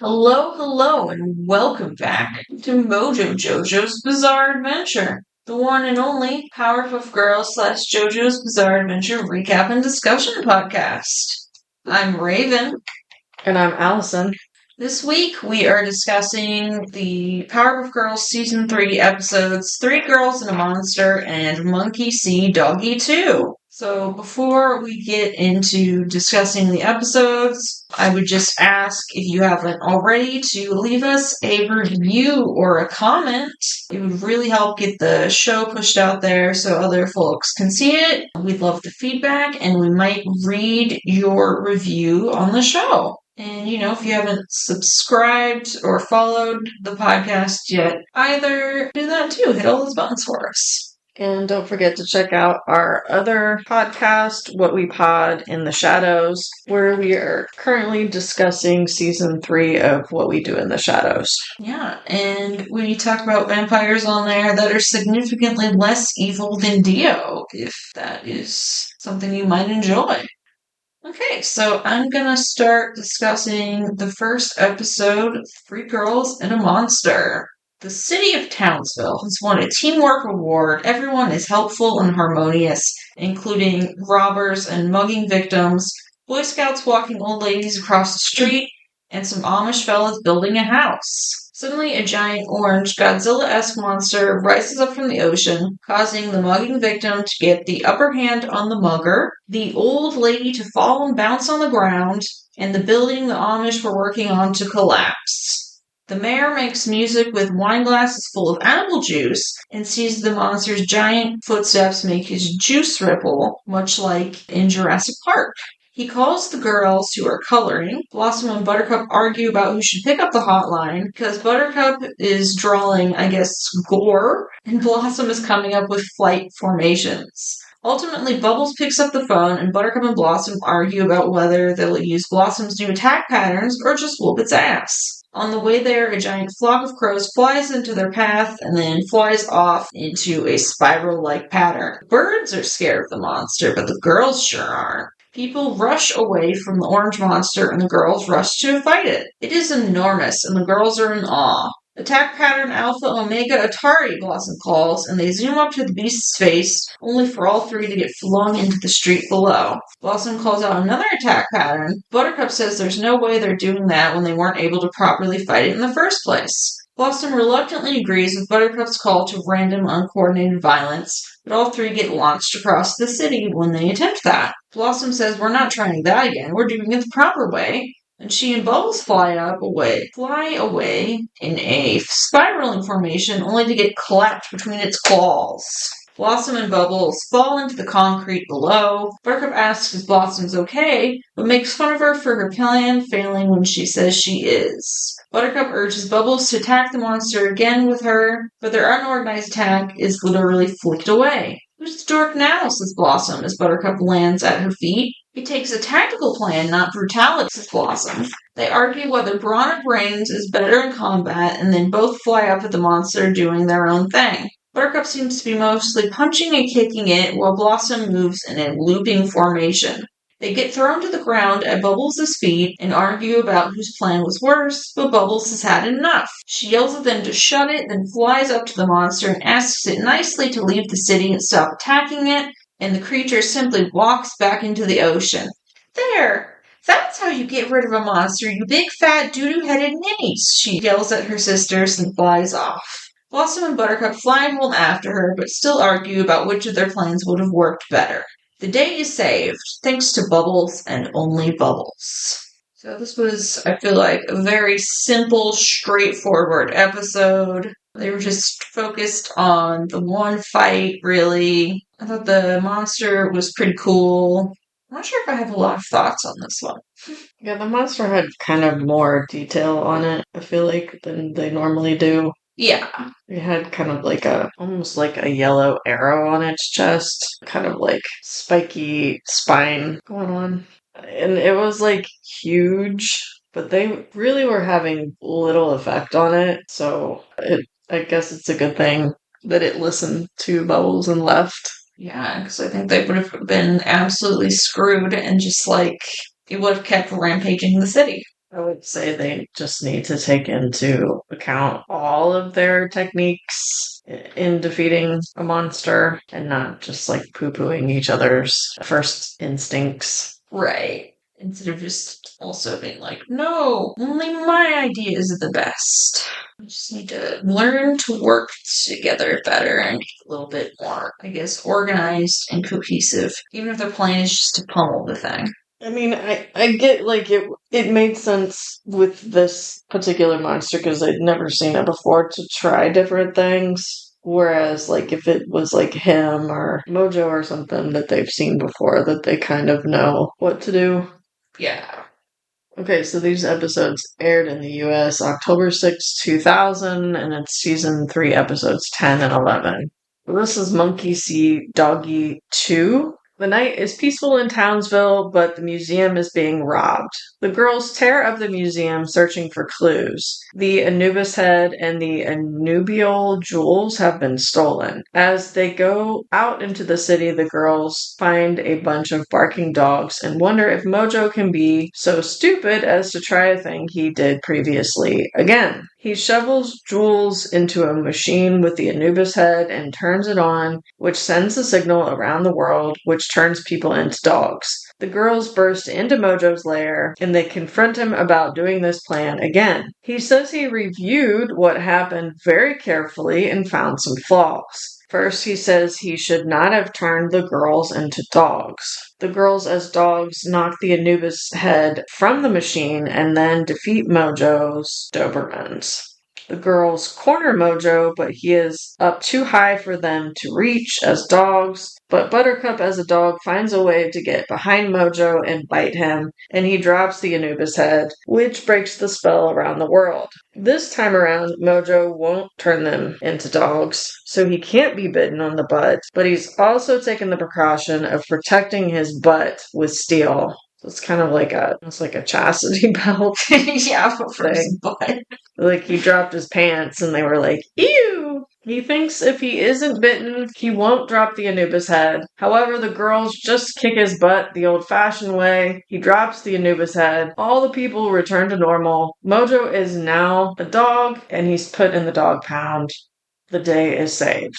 Hello, and welcome back to MoJo JoJo's Bizarre Adventure, the one and only Powerpuff Girls / JoJo's Bizarre Adventure recap and discussion podcast. I'm Raven. And I'm Alison. This week we are discussing the Powerpuff Girls Season 3 episodes 3 Girls and a Monster and Monkey See Doggy Two. So before we get into discussing the episodes, I would just ask if you haven't already to leave us a review or a comment. It would really help get the show pushed out there so other folks can see it. We'd love the feedback and we might read your review on the show. And, if you haven't subscribed or followed the podcast yet either, do that too. Hit all those buttons for us. And don't forget to check out our other podcast, What We Pod in the Shadows, where we are currently discussing Season 3 of What We Do in the Shadows. Yeah, and we talk about vampires on there that are significantly less evil than Dio, if that is something you might enjoy. Okay, so I'm gonna start discussing the first episode, 3 Girls and a Monster. The city of Townsville has won a teamwork award. Everyone is helpful and harmonious, including robbers and mugging victims, Boy Scouts walking old ladies across the street, and some Amish fellas building a house. Suddenly, a giant orange Godzilla-esque monster rises up from the ocean, causing the mugging victim to get the upper hand on the mugger, the old lady to fall and bounce on the ground, and the building the Amish were working on to collapse. The mayor makes music with wine glasses full of apple juice and sees the monster's giant footsteps make his juice ripple, much like in Jurassic Park. He calls the girls who are coloring. Blossom and Buttercup argue about who should pick up the hotline because Buttercup is drawing, gore, and Blossom is coming up with flight formations. Ultimately, Bubbles picks up the phone and Buttercup and Blossom argue about whether they'll use Blossom's new attack patterns or just whoop its ass. On the way there, a giant flock of crows flies into their path and then flies off into a spiral-like pattern. Birds are scared of the monster, but the girls sure aren't. People rush away from the orange monster and the girls rush to fight it. It is enormous and the girls are in awe. Attack pattern Alpha Omega Atari, Blossom calls, and they zoom up to the beast's face, only for all three to get flung into the street below. Blossom calls out another attack pattern. Buttercup says there's no way they're doing that when they weren't able to properly fight it in the first place. Blossom reluctantly agrees with Buttercup's call to random, uncoordinated violence, but all three get launched across the city when they attempt that. Blossom says we're not trying that again, we're doing it the proper way. And she and Bubbles fly away in a spiraling formation, only to get clapped between its claws. Blossom and Bubbles fall into the concrete below. Buttercup asks if Blossom's okay, but makes fun of her for her plan failing when she says she is. Buttercup urges Bubbles to attack the monster again with her, but their unorganized attack is literally flicked away. Who's the dork now, says Blossom, as Buttercup lands at her feet. He takes a tactical plan, not brutality, says Blossom. They argue whether brawn or brains is better in combat, and then both fly up at the monster doing their own thing. Buttercup seems to be mostly punching and kicking it, while Blossom moves in a looping formation. They get thrown to the ground at Bubbles' feet and argue about whose plan was worse, but Bubbles has had enough. She yells at them to shut it, then flies up to the monster and asks it nicely to leave the city and stop attacking it, and the creature simply walks back into the ocean. There! That's how you get rid of a monster, you big fat doo-doo-headed ninnies, she yells at her sisters and flies off. Blossom and Buttercup fly home after her, but still argue about which of their plans would have worked better. The day is saved, thanks to Bubbles and only Bubbles. So this was, I feel like, a very simple, straightforward episode. They were just focused on the one fight, really. I thought the monster was pretty cool. I'm not sure if I have a lot of thoughts on this one. Yeah, the monster had kind of more detail on it, I feel like, than they normally do. Yeah. It had kind of almost like a yellow arrow on its chest, kind of like spiky spine going on. And it was huge, but they really were having little effect on it. So I guess it's a good thing that it listened to Bubbles and left. Yeah, because I think they would have been absolutely screwed and just it would have kept rampaging the city. I would say they just need to take into account all of their techniques in defeating a monster and not just like poo-pooing each other's first instincts. Right. Instead of just also being like, no, only my idea is the best. We just need to learn to work together better and be a little bit more, I guess, organized and cohesive, even if their plan is just to pummel the thing. I mean, I get like it made sense with this particular monster because I'd never seen it before to try different things. Whereas, like, if it was like him or MoJo or something that they've seen before, that they kind of know what to do. Yeah. Okay, so these episodes aired in the US October 6, 2000, and it's season 3, episodes 10 and 11. This is Monkey See Doggy 2. The night is peaceful in Townsville, but the museum is being robbed. The girls tear up the museum searching for clues. The Anubis head and the Anubial jewels have been stolen. As they go out into the city, the girls find a bunch of barking dogs and wonder if MoJo can be so stupid as to try a thing he did previously again. He shovels jewels into a machine with the Anubis head and turns it on, which sends a signal around the world, which turns people into dogs. The girls burst into MoJo's lair and they confront him about doing this plan again. He says he reviewed what happened very carefully and found some flaws. First, he says he should not have turned the girls into dogs. The girls, as dogs, knock the Anubis head from the machine and then defeat MoJo's Dobermans. The girls corner MoJo, but he is up too high for them to reach as dogs. But Buttercup, as a dog, finds a way to get behind MoJo and bite him, and he drops the Anubis head, which breaks the spell around the world. This time around, MoJo won't turn them into dogs, so he can't be bitten on the butt, but he's also taken the precaution of protecting his butt with steel. So it's kind of like a chastity belt. Yeah, but for his butt. Like he dropped his pants and they were like, ew! He thinks if he isn't bitten, he won't drop the Anubis head. However, the girls just kick his butt the old-fashioned way. He drops the Anubis head. All the people return to normal. MoJo is now a dog and he's put in the dog pound. The day is saved.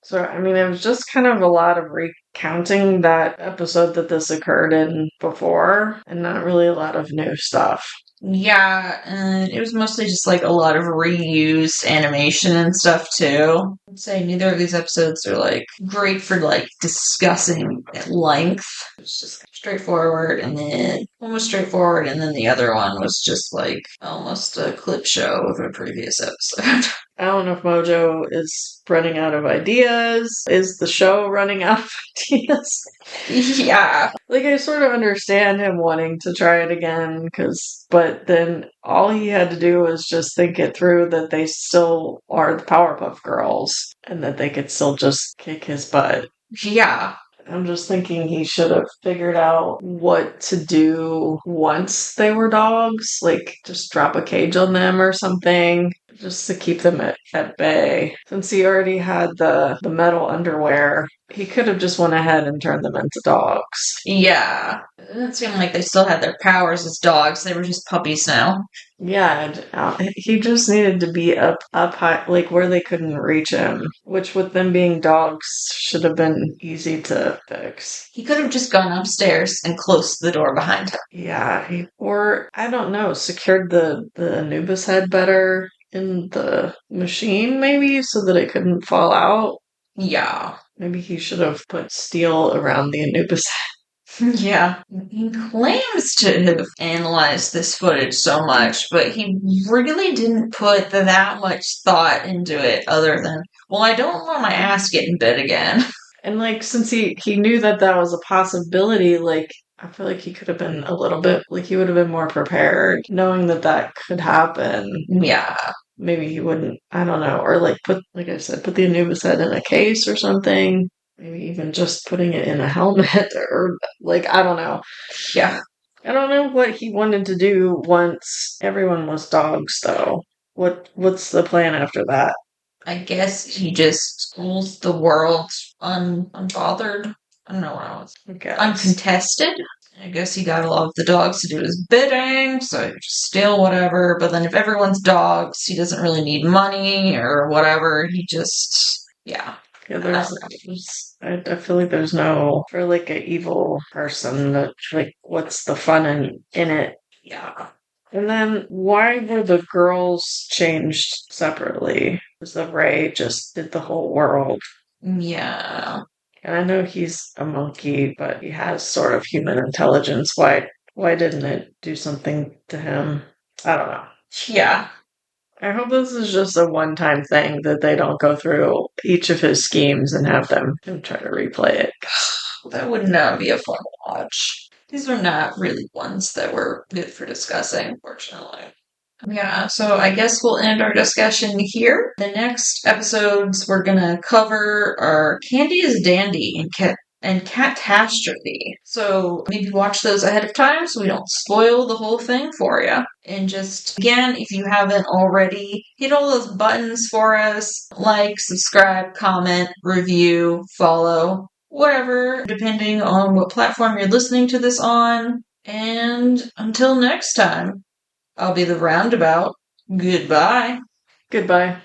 So, I mean, it was just kind of a lot of recounting that episode that this occurred in before, and not really a lot of new stuff. Yeah, and it was mostly just like a lot of reused animation and stuff too. I'd say neither of these episodes are like great for like discussing at length. It's just straightforward and then almost straightforward, and then the other one was just like almost a clip show of a previous episode. I don't know if MoJo is running out of ideas. Is the show running out of ideas? Yeah. Like, I sort of understand him wanting to try it again, but then all he had to do was just think it through that they still are the Powerpuff Girls and that they could still just kick his butt. Yeah. I'm just thinking he should have figured out what to do once they were dogs, like just drop a cage on them or something, just to keep them at bay. Since he already had the metal underwear, he could have just went ahead and turned them into dogs. Yeah. It didn't seem like they still had their powers as dogs. They were just puppies now. Yeah, he just needed to be up high, like where they couldn't reach him, which with them being dogs should have been easy to fix. He could have just gone upstairs and closed the door behind him. Yeah, or I don't know, secured the Anubis head better in the machine maybe so that it couldn't fall out. Yeah. Maybe he should have put steel around the Anubis head. Yeah. He claims to have analyzed this footage so much, but he really didn't put that much thought into it other than, well, I don't want my ass getting bit again. And like, since he knew that was a possibility, like, I feel like he could have been a little bit, like, he would have been more prepared, knowing that could happen. Yeah. Maybe he wouldn't, I don't know, or like like I said, put the Anubis head in a case or something. Maybe even just putting it in a helmet or like, I don't know. Yeah. I don't know what he wanted to do once everyone was dogs, though. What's the plan after that? I guess he just rules the world unbothered. I don't know what else. Uncontested. I guess he got a lot of the dogs to do his bidding, so he just steal whatever. But then if everyone's dogs, he doesn't really need money or whatever. He just, yeah. Yeah, I feel like there's no, for like an evil person, that like, what's the fun in it? Yeah. And then why were the girls changed separately? Because the Ray just did the whole world. Yeah. And I know he's a monkey, but he has sort of human intelligence. Why didn't it do something to him? I don't know. Yeah. I hope this is just a one-time thing, that they don't go through each of his schemes and have them try to replay it. That would not be a fun watch. These are not really ones that were good for discussing, fortunately. Yeah, so I guess we'll end our discussion here. The next episodes we're gonna cover are Candy is Dandy and Catastrophe. So maybe watch those ahead of time so we don't spoil the whole thing for you. And just, again, if you haven't already, hit all those buttons for us. Like, subscribe, comment, review, follow, whatever, depending on what platform you're listening to this on. And until next time, I'll be the roundabout. Goodbye. Goodbye.